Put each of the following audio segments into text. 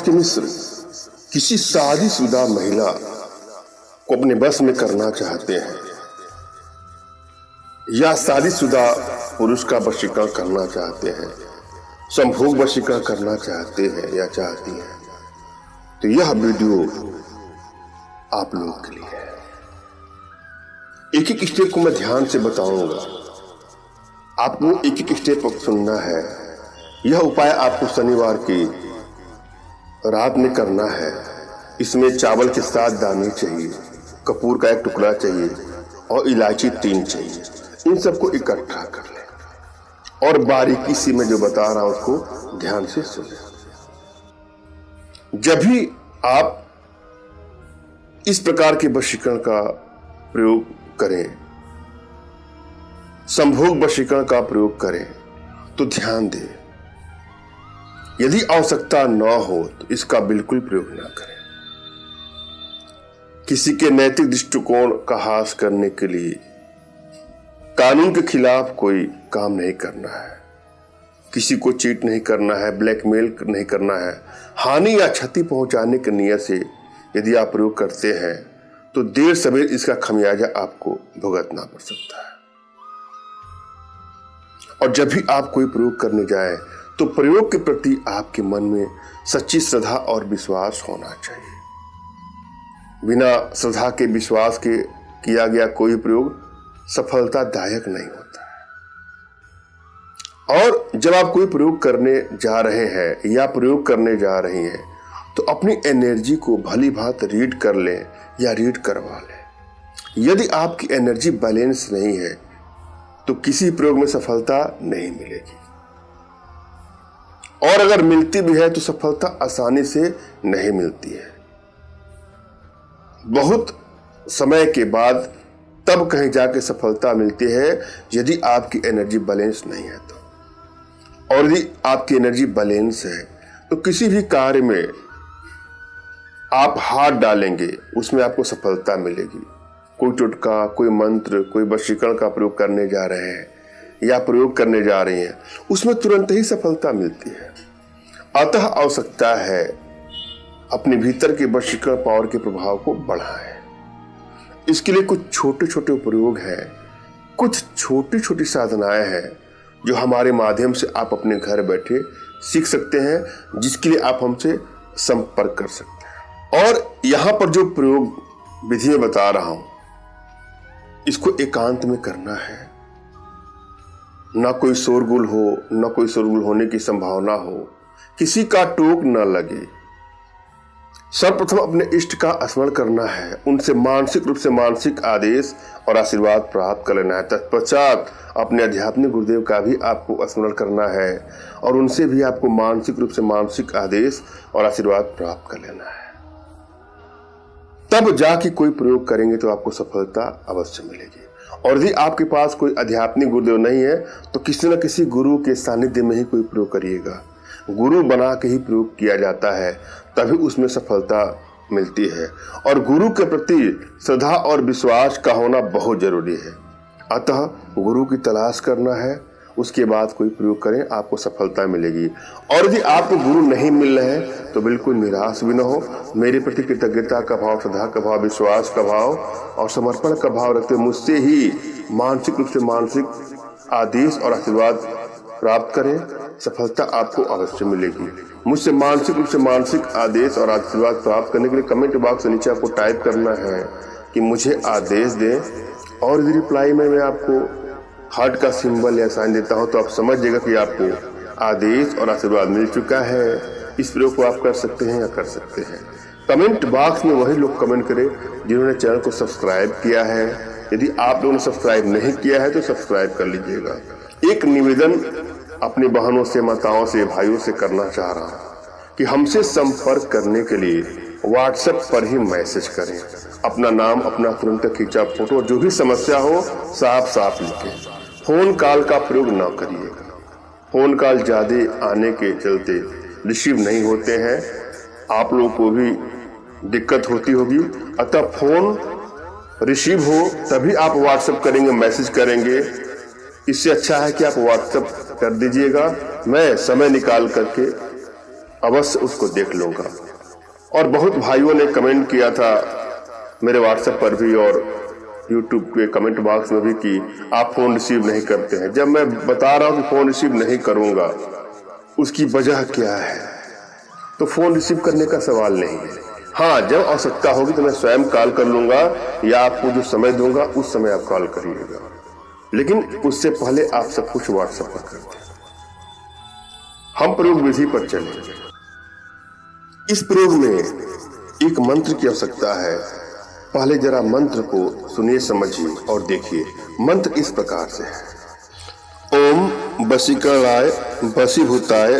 कि मिस्र किसी शादीशुदा महिला को अपने बस में करना चाहते हैं या शादीशुदा पुरुष का वशीकरण करना चाहते हैं, संभोग वशीकरण करना चाहते हैं या चाहती हैं, तो यह वीडियो आप लोगों के लिए है। एक एक स्टेप को मैं ध्यान से बताऊंगा, आपको एक एक स्टेप सुनना है। यह उपाय आपको शनिवार की रात में करना है। इसमें चावल के 7 दाने चाहिए, कपूर का 1 टुकड़ा चाहिए और इलायची 3 चाहिए। इन सबको इकट्ठा कर लें और बारीकी से मैं जो बता रहा हूं उसको ध्यान से सुनें। जब भी आप इस प्रकार के वशीकरण का प्रयोग करें, संभोग वशीकरण का प्रयोग करें, तो ध्यान दें, यदि आवश्यकता न हो तो इसका बिल्कुल प्रयोग न करें। किसी के नैतिक दृष्टिकोण का हास करने के लिए कानून के खिलाफ कोई काम नहीं करना है, किसी को चीट नहीं करना है, ब्लैकमेल नहीं करना है। हानि या क्षति पहुंचाने की नियत से यदि आप प्रयोग करते हैं तो देर सवेर इसका खमियाजा आपको भुगतना पड़ सकता है। और जब भी आप कोई प्रयोग करने जाएं तो प्रयोग के प्रति आपके मन में सच्ची श्रद्धा और विश्वास होना चाहिए। बिना श्रद्धा के, विश्वास के किया गया कोई प्रयोग सफलतादायक नहीं होता है। और जब आप कोई प्रयोग करने जा रहे हैं या प्रयोग करने जा रही हैं तो अपनी एनर्जी को भली भांति रीड कर लें या रीड करवा लें। यदि आपकी एनर्जी बैलेंस नहीं है तो किसी प्रयोग में सफलता नहीं मिलेगी, और अगर मिलती भी है तो सफलता आसानी से नहीं मिलती है। बहुत समय के बाद तब कहीं जाके सफलता मिलती है यदि आपकी एनर्जी बैलेंस नहीं है तो। और यदि आपकी एनर्जी बैलेंस है तो किसी भी कार्य में आप हाथ डालेंगे उसमें आपको सफलता मिलेगी। कोई टोटका, कोई मंत्र, कोई वशीकरण का प्रयोग करने जा रहे हैं या प्रयोग करने जा रही हैं, उसमें तुरंत ही सफलता मिलती है। अतः आवश्यकता है अपने भीतर के वशीकरण पावर के प्रभाव को बढ़ाएं। इसके लिए कुछ छोटे छोटे प्रयोग हैं, कुछ छोटी छोटी साधनाएं हैं जो हमारे माध्यम से आप अपने घर बैठे सीख सकते हैं, जिसके लिए आप हमसे संपर्क कर सकते हैं। और यहां पर जो प्रयोग विधि में बता रहा हूं इसको एकांत में करना है। ना कोई शोरगुल हो, ना कोई शोरगुल होने की संभावना हो, किसी का टोक न लगे। सर्वप्रथम अपने इष्ट का स्मरण करना है, उनसे मानसिक रूप से मानसिक आदेश और आशीर्वाद प्राप्त कर लेना है। तत्पश्चात अपने आध्यात्मिक गुरुदेव का भी आपको स्मरण करना है और उनसे भी आपको मानसिक रूप से मानसिक आदेश और आशीर्वाद प्राप्त कर लेना है। तब जाके कोई प्रयोग करेंगे तो आपको सफलता अवश्य मिलेगी। और यदि आपके पास कोई आध्यात्मिक गुरुदेव नहीं है तो किसी न किसी गुरु के सानिध्य में ही कोई प्रयोग करिएगा। गुरु बना के ही प्रयोग किया जाता है, तभी उसमें सफलता मिलती है। और गुरु के प्रति श्रद्धा और विश्वास का होना बहुत जरूरी है। अतः गुरु की तलाश करना है, उसके बाद कोई प्रयोग करें, आपको सफलता मिलेगी। और यदि आपको गुरु नहीं मिल रहे हैं तो बिल्कुल निराश भी न हो। मेरे प्रति कृतज्ञता का भाव, श्रद्धा का भाव, विश्वास का भाव और समर्पण का भाव रखते मुझसे ही मानसिक रूप से मानसिक आदेश और आशीर्वाद प्राप्त करें, सफलता आपको अवश्य मिलेगी। मुझसे मानसिक रूप से मानसिक आदेश और आशीर्वाद प्राप्त करने के लिए कमेंट बॉक्स के नीचे आपको टाइप करना है कि मुझे आदेश दें, और यदि रिप्लाई में मैं आपको हार्ट का सिंबल या साइन देता हूं तो आप समझ जाइएगा कि आपको आदेश और आशीर्वाद मिल चुका है। इस प्रयोग को आप कर सकते हैं या कर सकते हैं। कमेंट बॉक्स में वही लोग कमेंट करें जिन्होंने चैनल को सब्सक्राइब किया है। यदि आप लोगों ने सब्सक्राइब नहीं किया है तो सब्सक्राइब कर लीजिएगा। एक निवेदन अपनी बहनों से, माताओं से, भाइयों से करना चाह रहा हूं कि हमसे संपर्क करने के लिए व्हाट्सएप पर ही मैसेज करें। अपना नाम, अपना तुरंत खींचा फोटो, जो भी समस्या हो साफ साफ लिखें। फोन कॉल का प्रयोग न करिएगा। फोन कॉल ज्यादा आने के चलते रिसीव नहीं होते हैं, आप लोगों को भी दिक्कत होती होगी। अतः फोन रिसीव हो तभी आप व्हाट्सएप करेंगे, मैसेज करेंगे। इससे अच्छा है कि आप व्हाट्सएप कर दीजिएगा। मैं समय निकाल करके अवश्य उसको देख लूंगा। और बहुत भाइयों ने कमेंट किया था मेरे व्हाट्सएप पर भी और यूट्यूब के कमेंट बॉक्स में भी कि आप फोन रिसीव नहीं करते हैं। जब मैं बता रहा हूं कि फोन रिसीव नहीं करूंगा, उसकी वजह क्या है, तो फोन रिसीव करने का सवाल नहीं है। हाँ, जब आवश्यकता होगी तो मैं स्वयं कॉल कर लूंगा या आपको जो समय दूंगा उस समय आप कॉल करिएगा, लेकिन उससे पहले आप सब कुछ व्हाट्सएप पर कर दें। हम प्रयोग विधि पर चलेंगे। इस प्रयोग में एक मंत्र की आवश्यकता है। पहले जरा मंत्र को सुनिए, समझिए और देखिए। मंत्र इस प्रकार से है। ओम वशीकरणाय वशीभूताय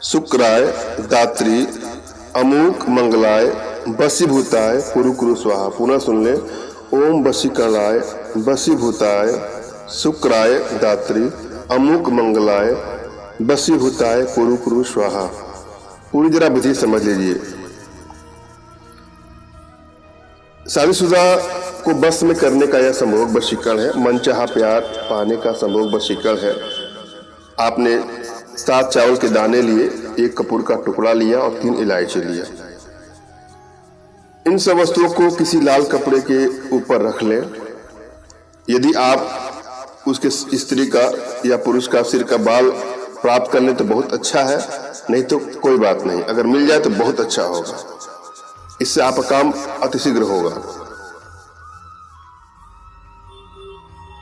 शुक्राय दात्री अमूक मंगलाय वशीभूताय कुरु कुरु स्वाहा। पुनः सुन ले। ओम वशीकरणाय वशीभूताय शुक्राय दात्री अमूक मंगलाय वशीभूताय कुरु कुरु स्वाहा। पूरी जरा विधि समझ लीजिए। शादीशुदा को बस में करने का यह संभोग वशीकरण है। मनचाहा प्यार पाने का संभोग वशीकरण है। आपने 7 चावल के दाने लिए, 1 कपूर का टुकड़ा लिया और 3 इलायची लिया। इन सब वस्तुओं को किसी लाल कपड़े के ऊपर रख लें। यदि आप उसके स्त्री का या पुरुष का सिर का बाल प्राप्त कर लें तो बहुत अच्छा है, नहीं तो कोई बात नहीं। अगर मिल जाए तो बहुत अच्छा होगा, इससे आपका काम अतिशीघ्र होगा।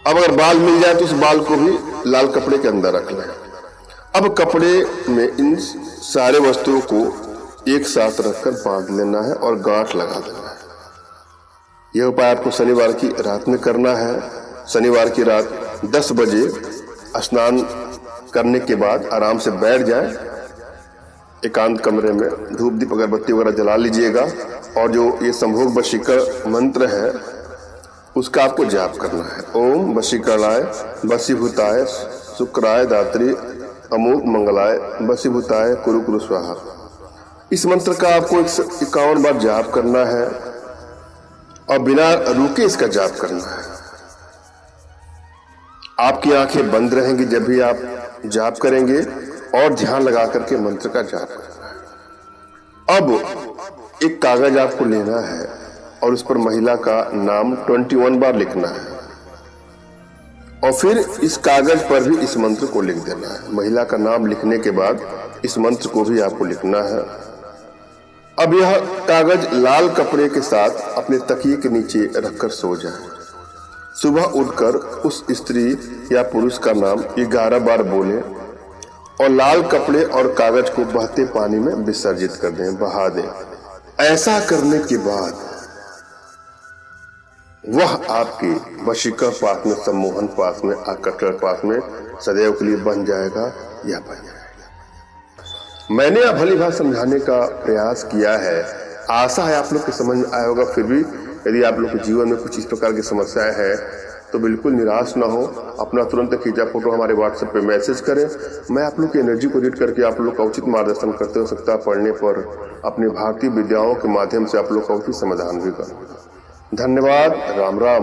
अब अगर बाल मिल जाए तो उस बाल को भी लाल कपड़े के अंदर रख लें। अब कपड़े में इन सारे वस्तुओं को एक साथ रखकर बांध लेना है और गांठ लगा देना है। यह उपाय आपको शनिवार की रात में करना है। शनिवार की रात 10 बजे स्नान करने के बाद आराम से बैठ जाए, एकांत कमरे में धूप दीप अगरबत्ती वगैरह जला लीजिएगा और जो ये संभोग वशीकरण मंत्र है उसका आपको जाप करना है। ओम वशीकरणाय वशीभूताय शुक्राय दात्री अमूक मंगलाय वशीभूताय कुरु कुरु स्वाहा। इस मंत्र का आपको 51 बार जाप करना है और बिना रुके इसका जाप करना है। आपकी आंखें बंद रहेंगी जब भी आप जाप करेंगे और ध्यान लगा करके मंत्र का जाप करना है। अब एक कागज आपको लेना है और उस पर महिला का नाम 21 बार लिखना है और फिर इस कागज पर भी इस मंत्र को लिख देना है। महिला का नाम लिखने के बाद इस मंत्र को भी आपको लिखना है। अब यह कागज लाल कपड़े के साथ अपने तकिए के नीचे रखकर सो जाए। सुबह उठकर उस स्त्री या पुरुष का नाम 11 बार बोले और लाल कपड़े और कागज को बहते पानी में विसर्जित कर दें, बहा दें। ऐसा करने के बाद वह आपके वशीकरण पास में, सम्मोहन पास में, आकर्षण पास में सदैव के लिए बन जाएगा या बन जाएगा। मैंने अब भली भात समझाने का प्रयास किया है। आशा है आप लोग को समझ में आया होगा। फिर भी यदि आप लोग के जीवन में कुछ इस प्रकार की समस्याएं हैं तो बिल्कुल निराश ना हो। अपना तुरंत खींचा फोटो हमारे व्हाट्सएप पे मैसेज करें। मैं आप लोग की एनर्जी को रीड करके आप लोग का उचित मार्गदर्शन करते हो सकता है। पढ़ने पर अपनी भारतीय विद्याओं के माध्यम से आप लोग का उचित समाधान भी करूँगा। धन्यवाद। राम राम।